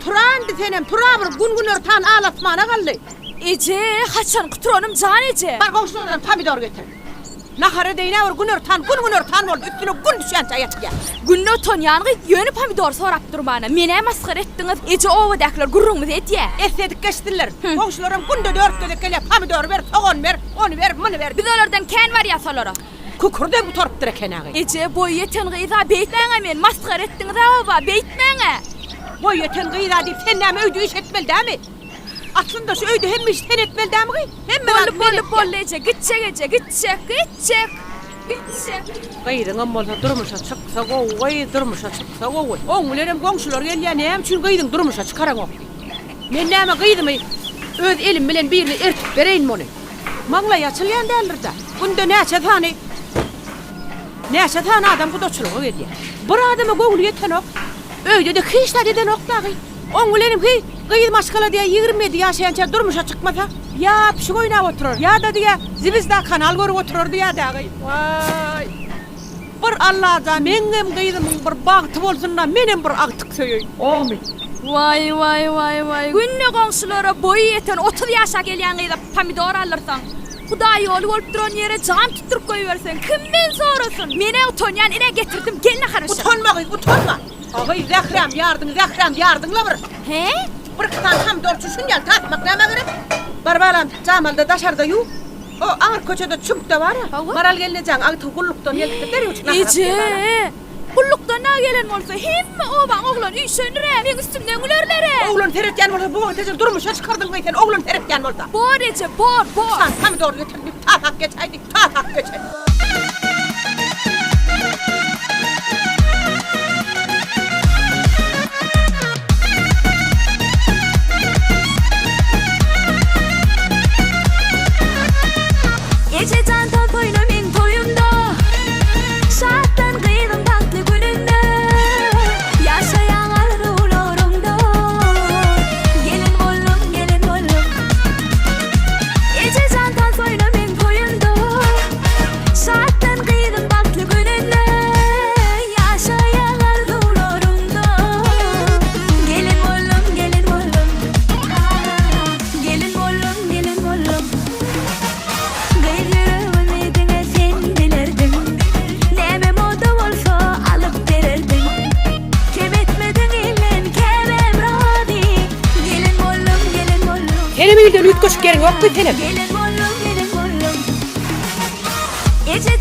Turan senem tura bir gün örtan ağlatmana galdy. Ece, haçan kuturanım can Ece. Bar goşlardan pomidor getir. Nahara deyne bir gün örtan boldy üstüne gün düşen çayatga. Günne ton yanğı yönü pomidor sorap durmana. Mene maskar ettiňiz. Ece owadakylar gurrunmuz etýär. Esnedik geçtiler. Goşlarım günde 4 köle kele pomidor ver, soğan ver, onu ver, bunu ver. Biz olardan ken var yasalara. Kukurde bu torpdyr ekenagy. Ece boy yeten gyza beýtmäňe men maskar etdiňiz aba beýtmäňe. Boy yeten gyza diýip sen näme öýdü iş etmeldämi? Aslında şu öýdü hemme iş sen etmeldämi? Hemme Bolle Ece gitçek. Gıydyň bolsa durmuşa çyksa gowy, durmuşa çyksa gowy. Oňularym goňşular gelýär, näme üçin gıydyň durmuşa çykaraň ok. Men näme gıydymy? Öz elim bilen birini ertip bereýin muny. Maňla ýaçylýan däldir-de. Günde näçe tane adam gudoçulugy edýär. Bir adama goňly ýeten ok. Öýde de hiç eden ok dagy. Oňularym gıydy maşgala diýe 20 ýaşaýança durmuşa çykmasa, ýa pişik oýnap oturur. Ýa-da diýe zibizda kanal görüp oturur diýär dagy. Vay. Bir Allah'a meňem gıydymy bir bagty bolsunda menem bir agtyk söýüň. Olmy. Vay. Günne goňşulara boy yeten 30 ýaşa gelýän gyza pomidor alyrsaň, Hudaý ol bolup duran ýere jan tuturup goýbersen, kim men sorasyn? Mene utonýan ine getirdim, gelne garaşa. Utanma. Agay Zahram yardyňla bir. He? Bir kıtan ham dorçuşun gel tatmak näme gerek? Barbaram Jamalda daşarda yu. O ağır köçede çümpde var ya. Maral gelinecek agtı gullukdan gelip der uçna. Ece. Gullukdan na gelen bolsa hemme oban oglan üýşenire, men üstümden gülerlere. Oglan teretgen bolsa bu teje durmuşa çykardyň beýten oglan teretgen bolsa. Bor Ece, bor. Sen tam doğru getirdik. Tak geçeydik. Ece candan toyna men toyumda. Şattan gıydım tatlı gününde. Yaşayan arzularımda. Gelin bollum. Ece candan toyna men toyumda. Şattan gıydım tatlı gününde. Yaşayan arzularımda. Gelin bollum. Gelin bollum. Benim ýyldan ütköşük geriň ok bu senem. Gelin bollum. Ece